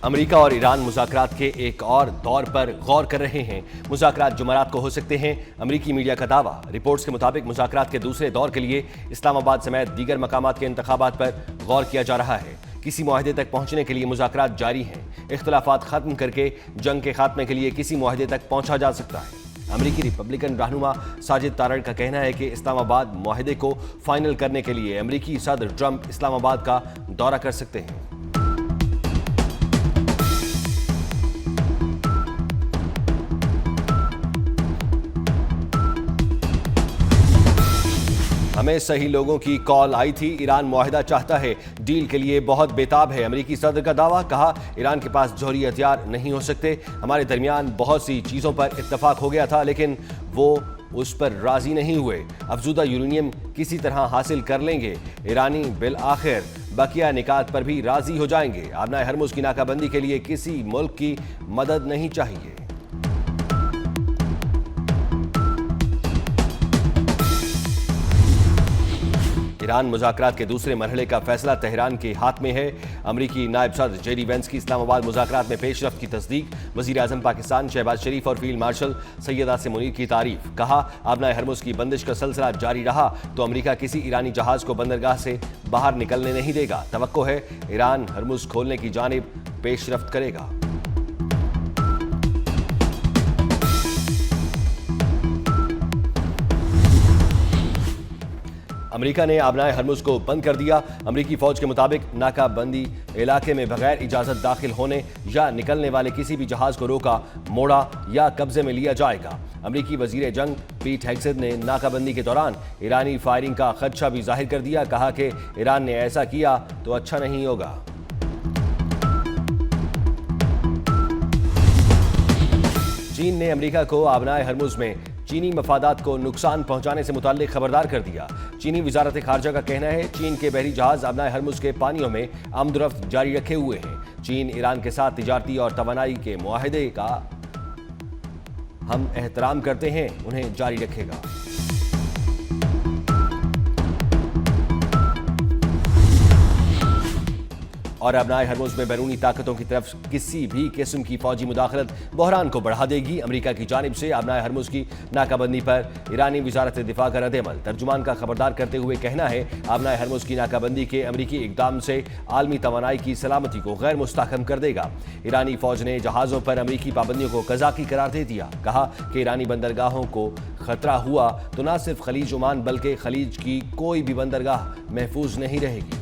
امریکہ اور ایران مذاکرات کے ایک اور دور پر غور کر رہے ہیں۔ مذاکرات جمعرات کو ہو سکتے ہیں، امریکی میڈیا کا دعویٰ۔ رپورٹس کے مطابق مذاکرات کے دوسرے دور کے لیے اسلام آباد سمیت دیگر مقامات کے انتخابات پر غور کیا جا رہا ہے۔ کسی معاہدے تک پہنچنے کے لیے مذاکرات جاری ہیں۔ اختلافات ختم کر کے جنگ کے خاتمے کے لیے کسی معاہدے تک پہنچا جا سکتا ہے۔ امریکی ریپبلکن رہنما ساجد طارڑ کا کہنا ہے کہ اسلام آباد معاہدے کو فائنل کرنے کے لیے امریکی صدر ٹرمپ اسلام آباد کا دورہ کر سکتے ہیں۔ ہمیں صحیح لوگوں کی کال آئی تھی، ایران معاہدہ چاہتا ہے، ڈیل کے لیے بہت بےتاب ہے۔ امریکی صدر کا دعویٰ، کہا ایران کے پاس جوہری ہتھیار نہیں ہو سکتے، ہمارے درمیان بہت سی چیزوں پر اتفاق ہو گیا تھا لیکن وہ اس پر راضی نہیں ہوئے۔ افزودہ یورینیم کسی طرح حاصل کر لیں گے، ایرانی بالآخر بقیہ نکات پر بھی راضی ہو جائیں گے۔ آبنائے ہرمز کی ناکہ بندی کے لیے کسی ملک کی مدد نہیں چاہیے۔ ایران مذاکرات کے دوسرے مرحلے کا فیصلہ تہران کے ہاتھ میں ہے۔ امریکی نائب صدر جے ڈی وینس کی اسلام آباد مذاکرات میں پیش رفت کی تصدیق۔ وزیر اعظم پاکستان شہباز شریف اور فیلڈ مارشل سید عاصم منیر کی تعریف، کہا آبنائے ہرمز کی بندش کا سلسلہ جاری رہا تو امریکہ کسی ایرانی جہاز کو بندرگاہ سے باہر نکلنے نہیں دے گا۔ توقع ہے ایران ہرمز کھولنے کی جانب پیش رفت کرے گا۔ امریکہ نے آبنائے ہرمز کو بند کر دیا۔ امریکی فوج کے مطابق ناکہ بندی علاقے میں بغیر اجازت داخل ہونے یا نکلنے والے کسی بھی جہاز کو روکا، موڑا یا قبضے میں لیا جائے گا۔ امریکی وزیر جنگ پیٹ ہیگسٹ نے ناکہ بندی کے دوران ایرانی فائرنگ کا خدشہ بھی ظاہر کر دیا، کہا کہ ایران نے ایسا کیا تو اچھا نہیں ہوگا۔ چین نے امریکہ کو آبنائے ہرمز میں چینی مفادات کو نقصان پہنچانے سے متعلق خبردار کر دیا۔ چینی وزارت خارجہ کا کہنا ہے چین کے بحری جہاز آبنائے ہرمز کے پانیوں میں آمد و رفت جاری رکھے ہوئے ہیں۔ چین ایران کے ساتھ تجارتی اور توانائی کے معاہدے کا ہم احترام کرتے ہیں، انہیں جاری رکھے گا۔ اور آبنائے ہرمز میں بیرونی طاقتوں کی طرف کسی بھی قسم کی فوجی مداخلت بحران کو بڑھا دے گی۔ امریکہ کی جانب سے آبنائے ہرمز کی ناکہ بندی پر ایرانی وزارت دفاع کا رد عمل۔ ترجمان کا خبردار کرتے ہوئے کہنا ہے آبنائے ہرمز کی ناکہ بندی کے امریکی اقدام سے عالمی توانائی کی سلامتی کو غیر مستحکم کر دے گا۔ ایرانی فوج نے جہازوں پر امریکی پابندیوں کو قضاکی قرار دے دیا، کہا کہ ایرانی بندرگاہوں کو خطرہ ہوا تو نہ صرف خلیج عمان بلکہ خلیج کی کوئی بھی بندرگاہ محفوظ نہیں رہے گی۔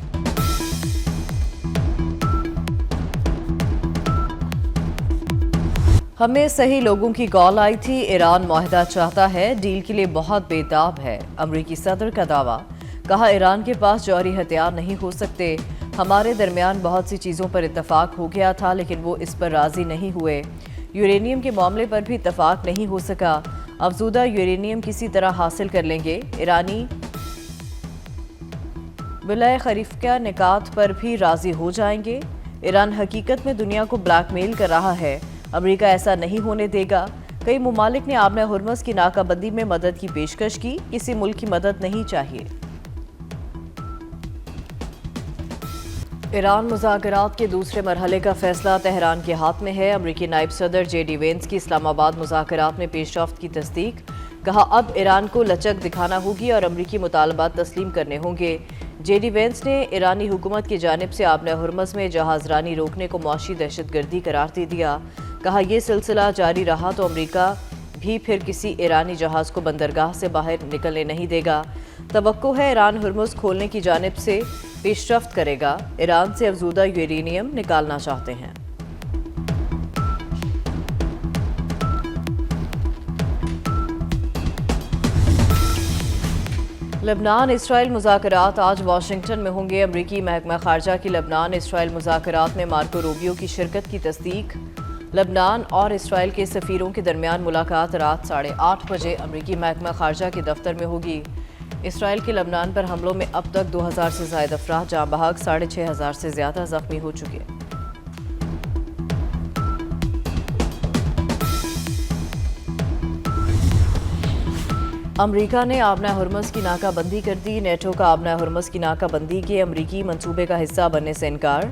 ہمیں صحیح لوگوں کی کال آئی تھی، ایران معاہدہ چاہتا ہے، ڈیل کے لیے بہت بےتاب ہے۔ امریکی صدر کا دعویٰ، کہا ایران کے پاس جوہری ہتھیار نہیں ہو سکتے، ہمارے درمیان بہت سی چیزوں پر اتفاق ہو گیا تھا لیکن وہ اس پر راضی نہیں ہوئے۔ یورینیم کے معاملے پر بھی اتفاق نہیں ہو سکا، افزودہ یورینیم کسی طرح حاصل کر لیں گے، ایرانی بالآخر نکات پر بھی راضی ہو جائیں گے۔ ایران حقیقت میں دنیا کو بلیک میل کر رہا ہے، امریکہ ایسا نہیں ہونے دے گا۔ کئی ممالک نے آبنائے ہرمز کی ناکہ بندی میں مدد کی پیشکش کی، کسی ملک کی مدد نہیں چاہیے۔ ایران مذاکرات کے دوسرے مرحلے کا فیصلہ تہران کے ہاتھ میں ہے۔ امریکی نائب صدر جے ڈی وینس کی اسلام آباد مذاکرات میں پیش رفت کی تصدیق، کہا اب ایران کو لچک دکھانا ہوگی اور امریکی مطالبات تسلیم کرنے ہوں گے۔ جے ڈی وینس نے ایرانی حکومت کی جانب سے آبنائے ہرمز میں جہاز رانی روکنے کو معاشی دہشت گردی قرار دے دیا، کہا یہ سلسلہ جاری رہا تو امریکہ بھی پھر کسی ایرانی جہاز کو بندرگاہ سے باہر نکلنے نہیں دے گا۔ توقع ہے ایران ہرمز کھولنے کی جانب سے پیش رفت کرے گا، ایران سے افزودہ یورینیم نکالنا چاہتے ہیں۔ لبنان اسرائیل مذاکرات آج واشنگٹن میں ہوں گے۔ امریکی محکمہ خارجہ کی لبنان اسرائیل مذاکرات میں مارکو روبیو کی شرکت کی تصدیق۔ لبنان اور اسرائیل کے سفیروں کے درمیان ملاقات رات 8:30 بجے امریکی محکمہ خارجہ کے دفتر میں ہوگی۔ اسرائیل کے لبنان پر حملوں میں اب تک 2000 سے زائد افراد جاں بحق، 6500 سے زیادہ زخمی ہو چکے۔ امریکہ نے آبنائے ہرمز کی ناکہ بندی کر دی۔ نیٹو کا آبنائے ہرمز کی ناکہ بندی کے امریکی منصوبے کا حصہ بننے سے انکار۔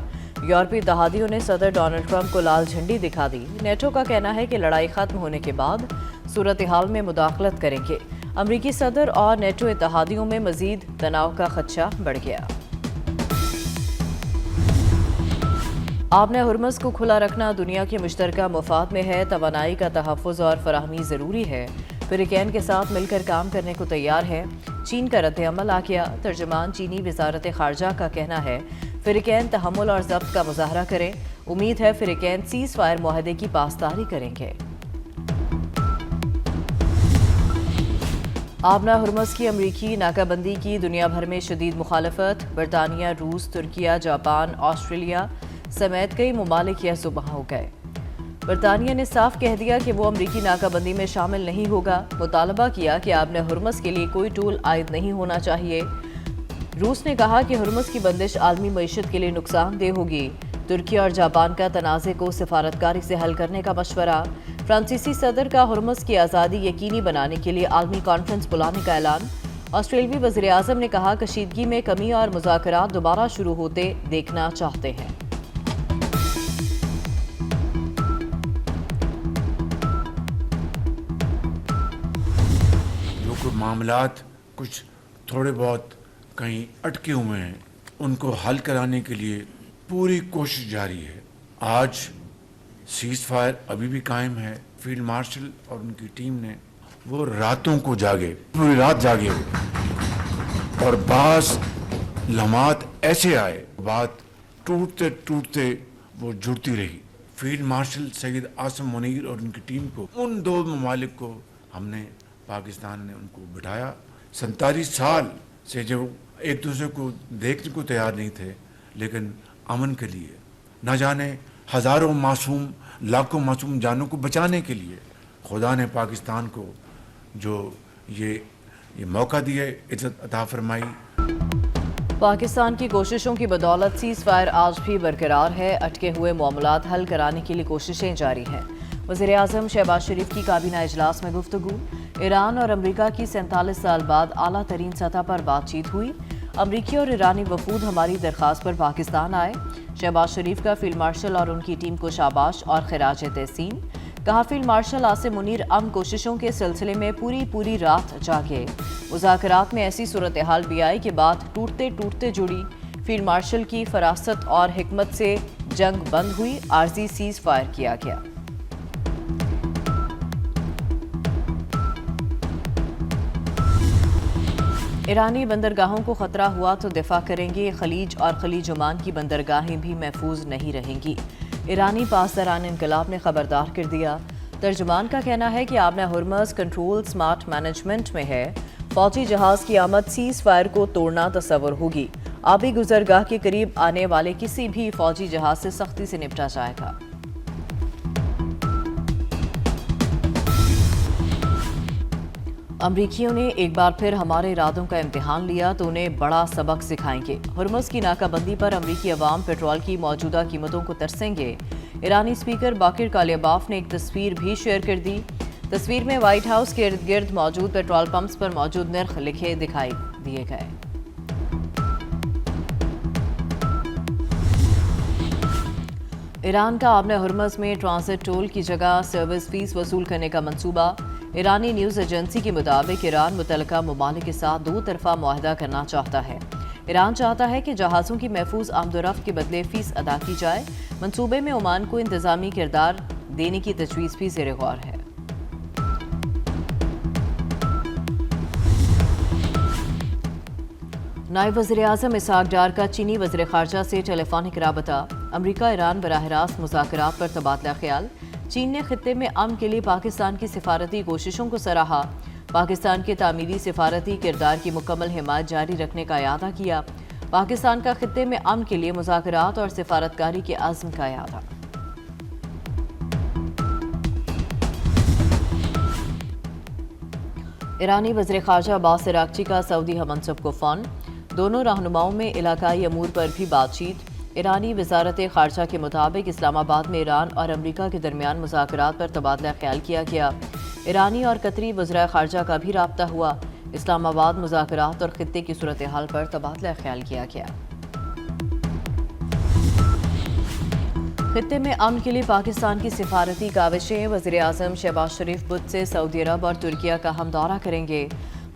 यूरोपीय इत्तेहादियों ने सदर डोनाल्ड ट्रंप को लाल झंडी दिखा दी। नेटो का कहना है कि लड़ाई खत्म होने के बाद सूरत हाल में मुदाखलत करेंगे। अमरीकी सदर और नेटो इत्तेहादियों में मजीद तनाव का खदशा बढ़ गया। आबने हुर्मुज़ को खुला रखना दुनिया के मुश्तरका मफाद में है। तवानाई का तहफ़्फ़ुज़ और फराहमी ज़रूरी है। फ़िलिपाइन के साथ मिलकर काम करने को तैयार है। चीन का रद्द-ए-अमल आ गया। तर्जुमान चीनी वज़ारत ख़ारजा का कहना है फ़िलिपाइन तहम्मुल और ज़ब्त का मुज़ाहरा करें। उम्मीद है फ़िलिपाइन सीज़ फायर मुआहदे की पासदारी करेंगे। आबना हुर्मुज़ की अमरीकी नाकाबंदी की दुनिया भर में शदीद मुखालफत। बरतानिया, रूस, तुर्किया, जापान, ऑस्ट्रेलिया समेत कई ममालिक यह सुबह हो गए। बरतानिया ने साफ कह दिया कि वो अमरीकी नाकाबंदी में शामिल नहीं होगा। मुतालबा किया कि आबने हुर्मुज़ के लिए कोई टूल आयद नहीं होना चाहिए। रूस ने कहा कि हुर्मुज़ की बंदिश आलमी मईशत के लिए नुकसानदेह होगी। तुर्की और जापान का तनाज़े को सिफारतकारी से हल करने का मशवरा। फ्रांसीसी सदर का हुर्मुज़ की आज़ादी यकीनी बनाने के लिए आलमी कॉन्फ्रेंस बुलाने का ऐलान। ऑस्ट्रेलवी वज़ीर आज़म ने कहा कशीदगी में कमी और मुज़ाकरात दोबारा शुरू होते देखना चाहते हैं। मामलात कुछ थोड़े बहुत कहीं अटके हुए हैं, उनको हल कराने के लिए पूरी कोशिश जारी है। आज सीज़ फायर अभी भी कायम है। फील्ड मार्शल और उनकी टीम ने वो रातों को जागे, पूरी रात जागे हुए, और बास लम्हात ऐसे आए, बात टूटते टूटते वो जुड़ती रही। फील्ड मार्शल सैयद आसिम मुनीर और उनकी टीम को, उन दो ममालिक को हमने, पाकिस्तान ने उनको बिठाया। 47 साल से जो एक दूसरे को देखने को तैयार नहीं थे, लेकिन अमन के लिए, न जाने हज़ारों मासूम, लाखों मासूम जानों को बचाने के लिए खुदा ने पाकिस्तान को जो ये मौका दिया, इज़्ज़त अता फरमाई। पाकिस्तान की कोशिशों की बदौलत सीज़ फायर आज भी बरकरार है। अटके हुए मामलात हल कराने के लिए कोशिशें जारी हैं। वज़ीर आज़म शहबाज शरीफ की काबीना इजलास में गुफ्तगू। ईरान और अमरीका की 47 साल बाद आला तरीन सतह पर बातचीत हुई। अमरीकी और ईरानी वफूद हमारी दरख्वास्त पर पाकिस्तान आए। शहबाज शरीफ का फील्ड मार्शल और उनकी टीम को शाबाश और खिराज तहसीन। कहा फील्ड मार्शल आसिम मुनीर अमन कोशिशों के सिलसिले में पूरी रात जागे। मुज़ाकरात में ऐसी सूरत हाल भी आई कि बात टूटते टूटते जुड़ी। फील्ड मार्शल की फरासत और हिकमत से जंग बंद हुई। आर्जी सीज़ फायर किया गया। ईरानी बंदरगाहों को खतरा हुआ तो दिफा करेंगे। खलीज और खलीज ओमान की बंदरगाहें भी महफूज नहीं रहेंगी। ईरानी पासदारान इनकलाब ने खबरदार कर दिया। तर्जुमान का कहना है कि आबना हुर्मुज़ कंट्रोल स्मार्ट मैनेजमेंट में है। फौजी जहाज की आमद सीज़ फायर को तोड़ना तस्वर होगी। आबी गुजरगाह के करीब आने वाले किसी भी फौजी जहाज से सख्ती से निपटा जाएगा। अमरीकियों ने एक बार फिर हमारे इरादों का इम्तिहान लिया तो उन्हें बड़ा सबक सिखाएंगे। हुर्मुज़ की नाकाबंदी पर अमरीकी अवाम पेट्रोल की मौजूदा कीमतों को तरसेंगे। ईरानी स्पीकर बाकिर कालिबाफ ने एक तस्वीर भी शेयर कर दी। तस्वीर में व्हाइट हाउस के इर्द गिर्द मौजूद पेट्रोल पंप्स पर मौजूद नर्ख लिखे दिखाई दिए गए। ईरान का आबना हुर्मुज़ में ट्रांजिट टोल की जगह सर्विस फीस वसूल करने का मंसूबा। ईरानी न्यूज़ एजेंसी के मुताबिक ईरान मुतल्लिका ममालिक के साथ दो तरफा मुआहदा करना चाहता है। ईरान चाहता है कि जहाज़ों की महफूज आमदोरफ्त के बदले फीस अदा की जाए। मंसूबे में ओमान को इंतजामी किरदार देने की तजवीज़ भी ज़ेर गौर है। नायब वज़ीर आज़म इसहाक डार का चीनी वज़ीर ख़ारजा से टेलीफोनिक राबता। अमरीका ईरान बराह रास्त मुज़ाकरात पर तबादला ख्याल। चीन ने खित्ते में अमन के लिए पाकिस्तान की सिफारती कोशिशों को सराहा। पाकिस्तान के तामीरी सिफारती किरदार की मुकम्मल हिमायत जारी रखने का इयादा किया। पाकिस्तान का खित्ते में अमन के लिए मुज़ाकरात और सिफारतकारी के अज़्म का इयादा। ईरानी वज़ीर ख़ारजा अब्बास अराग़ची का सऊदी हममंसब को फ़ोन। दोनों रहनुमाओं में इलाकाई अमूर पर भी बातचीत। ईरानी वज़ारत ख़ारजा के मुताबिक इस्लामाबाद में ईरान और अमरीका के दरमियान मुज़ाकरात पर तबादला ख्याल किया गया। ईरानी और कतरी वज़राए ख़ारजा का भी राब्ता हुआ। इस्लामाबाद मुज़ाकरात और खित्ते की सूरत हाल पर तबादला ख्याल किया गया। खत्ते में अमन के लिए पाकिस्तान की सिफारती काविशें। वज़ीर आज़म शहबाज शरीफ बुध से सऊदी अरब और तुर्किया का हम दौरा करेंगे।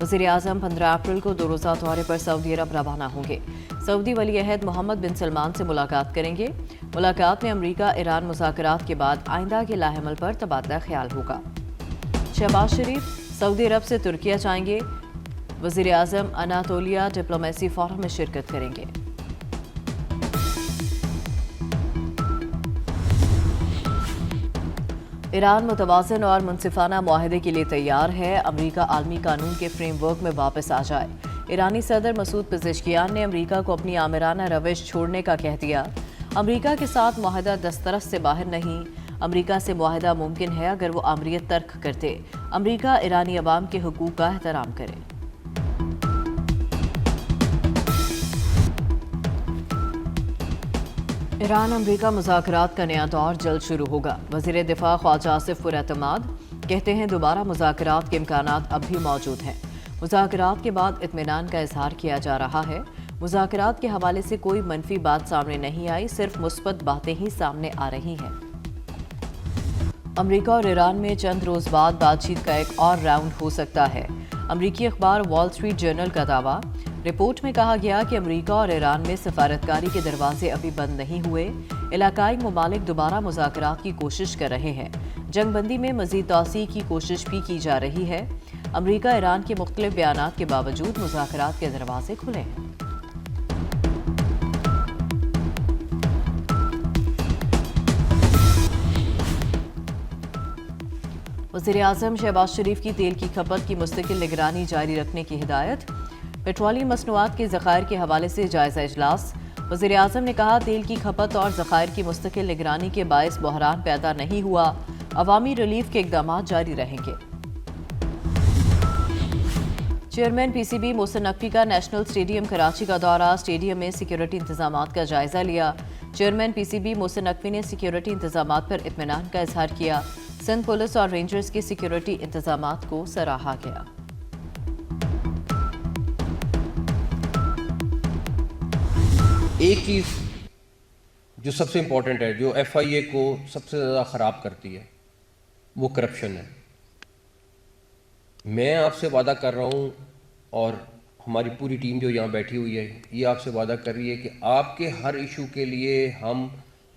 वज़ीर आज़म 15 अप्रैल को 2 रोज़ा दौरे पर सऊदी अरब रवाना होंगे। सऊदी वली अहद मोहम्मद बिन सलमान से मुलाकात करेंगे। मुलाकात में अमरीका ईरान मुज़ाकरात के बाद आइंदा के लाहेमल पर तबादला ख्याल होगा। शहबाज शरीफ सऊदी अरब से तुर्किया जाएंगे। वज़ीर आज़म अनातोलिया डिप्लोमेसी फोरम में शिरकत करेंगे। ईरान मुतवाज़न और मुनसिफाना मुआहदे के लिए तैयार है। अमरीका आलमी कानून के फ्रेमवर्क में वापस आ जाए। ईरानी सदर मसूद पेज़ेश्कियान ने अमरीका को अपनी आमिराना रविश छोड़ने का कह दिया। अमरीका के साथ मुआहदा दस्तरस से बाहर नहीं। अमरीका से मुआहदा मुमकिन है अगर वो आमरीत तर्क करते। अमरीका ईरानी अवाम के हुकूक का एहतराम करे। ईरान अमरीका मुज़ाकरात का नया दौर जल्द शुरू होगा। वज़ीर दिफा ख्वाजा आसिफ पुरएतमाद कहते हैं दोबारा मुज़ाकरात के इम्कानात अब भी मौजूद हैं। मुज़ाकरात के बाद इत्मीनान का इजहार किया जा रहा है। मुज़ाकरात के हवाले से कोई मनफी बात सामने नहीं आई, सिर्फ मुस्बत बातें ही सामने आ रही हैं। अमरीका और ईरान में चंद रोज़ बाद बातचीत का एक और राउंड हो सकता है। अमरीकी अखबार वॉल स्ट्रीट जर्नल का दावा। रिपोर्ट में कहा गया कि अमरीका और ईरान में सफारतकारी के दरवाजे अभी बंद नहीं हुए। इलाकाई ममालिक दोबारा मुज़ाकरात की कोशिश कर रहे हैं। जंगबंदी में मज़ीद तोसी की कोशिश भी की जा रही है। अमरीका ईरान के मुख्तलिफ बयानात के बावजूद मुज़ाकरात के दरवाजे खुले हैं। वज़ीर आज़म शहबाज शरीफ की तेल की खपत की मुस्तकिल निगरानी जारी रखने की हिदायत। पेट्रोलियम मसनूआत के ज़खायर के हवाले से जायज़ा इजलास। वज़ीर आज़म ने कहा तेल की खपत और ज़खायर की मुस्तकिल निगरानी के बायस बहरान पैदा नहीं हुआ। अवामी रिलीफ के इक़दाम जारी रहेंगे। चेयरमैन PCB मोहसिन नकवी का नेशनल स्टेडियम कराची का दौरा। स्टेडियम में सिक्योरिटी इंतजामात का जायज़ा लिया। चेयरमैन PCB मोहसिन नकवी ने सिक्योरिटी इंतजामात पर इत्मीनान का इजहार किया। सिंध पुलिस और रेंजर्स के सिक्योरिटी इंतजामात को सराहा गया। एक चीज़ जो सबसे इम्पोर्टेंट है, जो FIA को सबसे ज़्यादा ख़राब करती है, वो करप्शन है। मैं आपसे वादा कर रहा हूँ और हमारी पूरी टीम जो यहाँ बैठी हुई है ये आपसे वादा कर रही है कि आपके हर इशू के लिए हम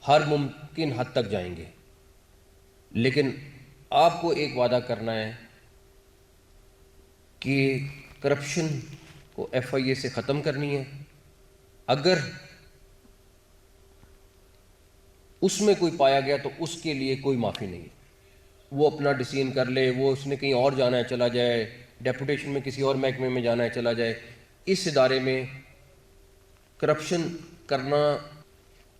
हर मुमकिन हद तक जाएंगे। लेकिन आपको एक वादा करना है कि करप्शन को FIA से ख़त्म करनी है। अगर उसमें कोई पाया गया तो उसके लिए कोई माफ़ी नहीं। वो अपना डिसीजन कर ले, वो उसने कहीं और जाना है चला जाए, डेपुटेशन में किसी और महकमे में जाना है चला जाए। इस इदारे में करप्शन करना,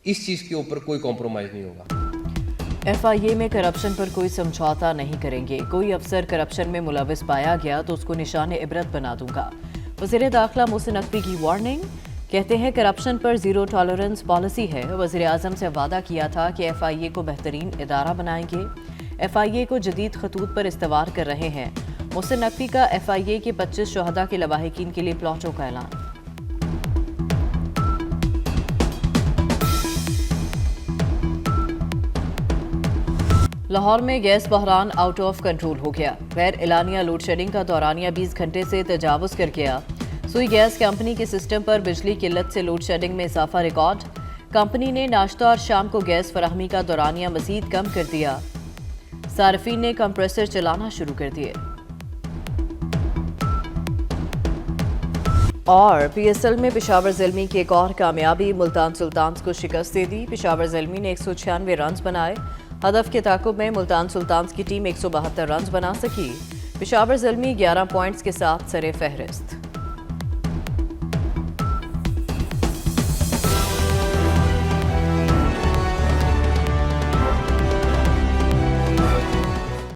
इस चीज़ के ऊपर कोई कॉम्प्रोमाइज़ नहीं होगा। FIA में करप्शन पर कोई समझौता नहीं करेंगे। कोई अफसर करप्शन में मुलविस पाया गया तो उसको निशान इबरत बना दूंगा। वज़ीर दाखिला मोहसिन नकवी की वार्निंग। कहते हैं करप्शन पर ज़ीरो टॉलरेंस पॉलिसी है। वज़ीर आज़म से वादा किया था कि FIA को बेहतरीन इदारा बनाएंगे। FIA को जदीद खतूत पर इस्तवार कर रहे हैं। मोहसिन नकवी का FIA के 25 शुहदा के लवाहिकीन के लिए प्लॉटों का ऐलान। लाहौर में गैस बहरान आउट ऑफ कंट्रोल हो गया। गैर एलानिया लोड शेडिंग का दौरानिया 20 घंटे से तजावुज़ कर गया। सुई गैस कंपनी के सिस्टम पर बिजली किल्लत से लोड शेडिंग में इजाफा रिकॉर्ड। कंपनी ने नाश्ता और शाम को गैस फराहमी का दौरानिया मजीद कम कर दिया। सार्फिन ने कंप्रेसर चलाना शुरू कर दिए। और PSL में पेशावर ज़ल्मी की एक और कामयाबी। मुल्तान सुल्तान्स को शिकस्त दे दी। पेशावर ज़ल्मी ने 196 रन बनाए। हदफ के ताकुब में मुल्तान सुल्तान्स की टीम 172 रन बना सकी। पेशावर ज़ल्मी 11 पॉइंट्स के साथ सरे फहरिस्त।